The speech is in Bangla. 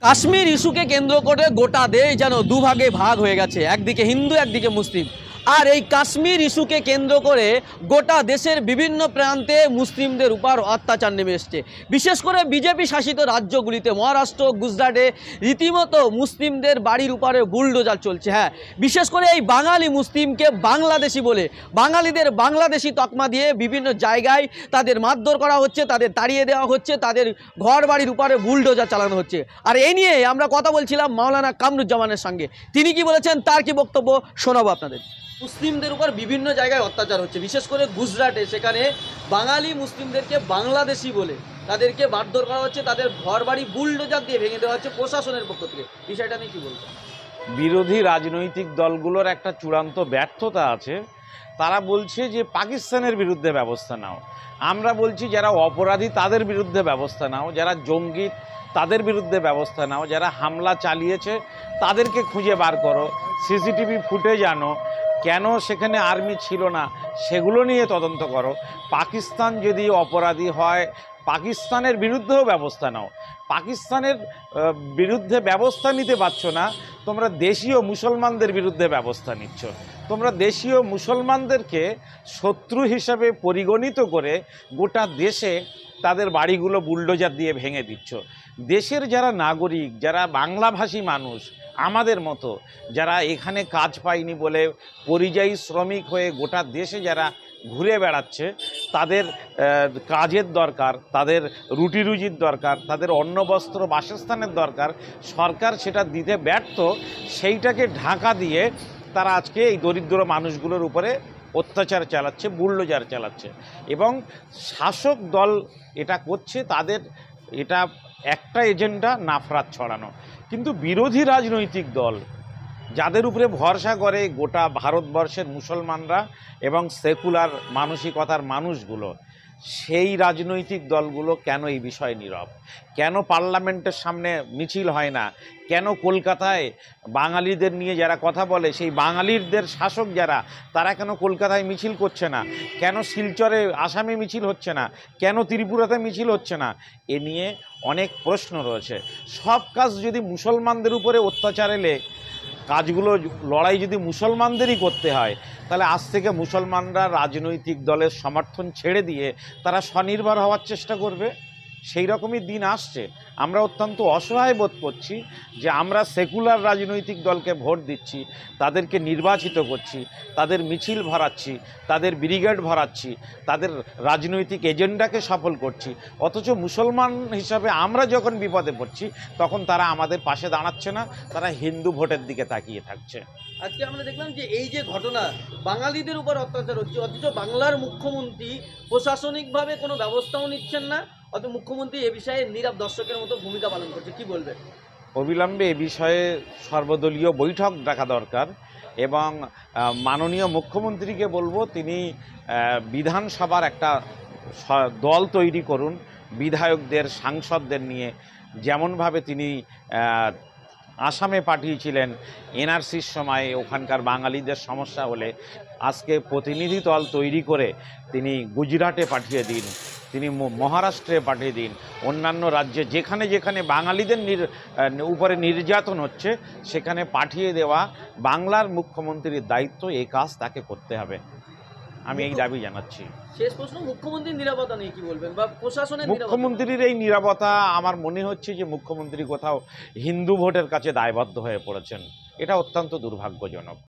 কাশ্মীর ইস্যুকে কেন্দ্র করে গোটা দেশ যেন দুভাগে ভাগ হয়ে গেছে, একদিকে হিন্দু একদিকে মুসলিম। আর এই কাশ্মীর ইস্যুকে কেন্দ্র করে গোটা দেশের বিভিন্ন প্রান্তে মুসলিমদের উপর অত্যাচার নেমে এসছে। বিশেষ করে বিজেপি শাসিত রাজ্যগুলিতে, মহারাষ্ট্র, গুজরাটে রীতিমতো মুসলিমদের বাড়ির উপরে বুলডোজার চলছে। হ্যাঁ, বিশেষ করে এই বাঙালি মুসলিমকে বাংলাদেশি বলে, বাঙালিদের বাংলাদেশি তকমা দিয়ে বিভিন্ন জায়গায় তাদের মারধর করা হচ্ছে, তাদের তাড়িয়ে দেওয়া হচ্ছে, তাদের ঘর বাড়ির উপরে বুলডোজার চালানো হচ্ছে। আর এই নিয়ে আমরা কথা বলছিলাম মাওলানা কামরুজ্জামানের সঙ্গে। তিনি কি বলেছেন, তার কি বক্তব্য শোনাবো আপনাদের। মুসলিমদের উপর বিভিন্ন জায়গায় অত্যাচার হচ্ছে, বিশেষ করে গুজরাটে, সেখানে বাঙালি মুসলিমদেরকে বাংলাদেশি বলে তাদেরকে মারধর করা হচ্ছে, তাদের ঘর বাড়ি বুলডোজার দিয়ে ভেঙে দেওয়া হচ্ছে প্রশাসনের পক্ষ থেকে। বিষয়টা নিয়ে কি বলবেন? বিরোধী রাজনৈতিক দলগুলোর একটা চূড়ান্ত ব্যর্থতা আছে। তারা বলছে যে পাকিস্তানের বিরুদ্ধে ব্যবস্থা নাও, আমরা বলছি যারা অপরাধী তাদের বিরুদ্ধে ব্যবস্থা নাও, যারা জঙ্গি তাদের বিরুদ্ধে ব্যবস্থা নাও, যারা হামলা চালিয়েছে তাদেরকে খুঁজে বার করো, সিসিটিভি ফুটেজ আনো, কেন সেখানে আর্মি ছিল না সেগুলো নিয়ে তদন্ত করো। পাকিস্তান যদি অপরাধী হয় পাকিস্তানের বিরুদ্ধেও ব্যবস্থা নাও। পাকিস্তানের বিরুদ্ধে ব্যবস্থা নিতে পারছো না, তোমরা দেশীয় মুসলমানদের বিরুদ্ধে ব্যবস্থা নিচ্ছ। তোমরা দেশীয় মুসলমানদেরকে শত্রু হিসাবে পরিগণিত করে গোটা দেশে তাদের বাড়িগুলো বুলডোজার দিয়ে ভেঙে দিচ্ছ। দেশের যারা নাগরিক, যারা বাংলাভাষী মানুষ আমাদের মতো, যারা এখানে কাজ পায়নি বলে পরিযায়ী শ্রমিক হয়ে গোটা দেশে যারা ঘুরে বেড়াচ্ছে, তাদের কাজের দরকার, তাদের রুটি রুজির দরকার, তাদের অন্ন বস্ত্র বাসস্থানের দরকার। সরকার সেটা দিতে ব্যর্থ, সেইটাকে ঢাকা দিয়ে তারা আজকে এই দরিদ্র মানুষগুলোর উপরে অত্যাচার চালাচ্ছে, বুলডোজার চালাচ্ছে। এবং শাসক দল এটা করছে, তাদের এটা একটা এজেন্ডা নাফরাত ছড়ানো। কিন্তু বিরোধী রাজনৈতিক দল যাদের উপরে ভরসা করে গোটা ভারতবর্ষের মুসলমানরা এবং সেকুলার মানসিকতার মানুষগুলো, সেই রাজনৈতিক দলগুলো কেন এই বিষয়ে নীরব? কেন পার্লামেন্টের সামনে মিছিল হয় না? কেন কলকাতায় বাঙালিদের নিয়ে যারা কথা বলে সেই বাঙালিদের শাসক যারা, তারা কেন কলকাতায় মিছিল করছে না? কেন শিলচরে আসামে মিছিল হচ্ছে না? কেন ত্রিপুরাতে মিছিল হচ্ছে না? এ নিয়ে অনেক প্রশ্ন রয়েছে। সব কাজ যদি মুসলমানদের উপরে অত্যাচার এলে, কাজগুলো লড়াই যদি মুসলমানদেরই করতে হয়, তাহলে আজ থেকে মুসলমানরা রাজনৈতিক দলের সমর্থন ছেড়ে দিয়ে তারা স্বনির্ভর হওয়ার চেষ্টা করবে। সেই রকমই দিন আসছে। আমরা অত্যন্ত অসহায় বোধ করছি যে আমরা সেকুলার রাজনৈতিক দলকে ভোট দিচ্ছি, তাদেরকে নির্বাচিত করছি, তাদের মিছিল ভরাচ্ছি, তাদের ব্রিগেড ভরাচ্ছি, তাদের রাজনৈতিক এজেন্ডাকে সফল করছি, অথচ মুসলমান হিসাবে আমরা যখন বিপদে পড়ছি তখন তারা আমাদের পাশে দাঁড়াচ্ছে না, তারা হিন্দু ভোটের দিকে তাকিয়ে থাকছে। আজকে আমরা দেখলাম যে এই যে ঘটনা, বাঙালিদের উপর অত্যাচার হচ্ছে, অথচ বাংলার মুখ্যমন্ত্রী প্রশাসনিকভাবে কোনো ব্যবস্থাও নিচ্ছেন না, অত মুখ্যমন্ত্রী এ বিষয়ে নীরব দর্শকের মতো ভূমিকা পালন করছে। কি বলবেন? অবিলম্বে এ বিষয়ে সর্বদলীয় বৈঠক ডাকা দরকার এবং মাননীয় মুখ্যমন্ত্রীকে বলবো তিনি বিধানসভার একটা দল তৈরি করুন, বিধায়কদের, সাংসদদের নিয়ে। যেমনভাবে তিনি আসামে পাঠিয়েছিলেন এনআরসির সময়, ওখানকার বাঙালিদের সমস্যা হলে, আজকে প্রতিনিধি দল তৈরি করে তিনি গুজরাটে পাঠিয়ে দিন, তিনি মহারাষ্ট্রে পাঠিয়ে দিন, অন্যান্য রাজ্যে যেখানে যেখানে বাঙালিদের উপরে নির্যাতন হচ্ছে সেখানে পাঠিয়ে দেওয়া বাংলার মুখ্যমন্ত্রীর দায়িত্ব। এই কাজ তাকে করতে হবে, আমি এই দাবি জানাচ্ছি। শেষ প্রশ্ন, মুখ্যমন্ত্রীর নিরাপত্তা নিয়ে কি বলবেন, বা প্রশাসনের মুখ্যমন্ত্রীর এই নিরাপত্তা, আমার মনে হচ্ছে যে মুখ্যমন্ত্রী কোথাও হিন্দু ভোটের কাছে দায়বদ্ধ হয়ে পড়েছেন। এটা অত্যন্ত দুর্ভাগ্যজনক।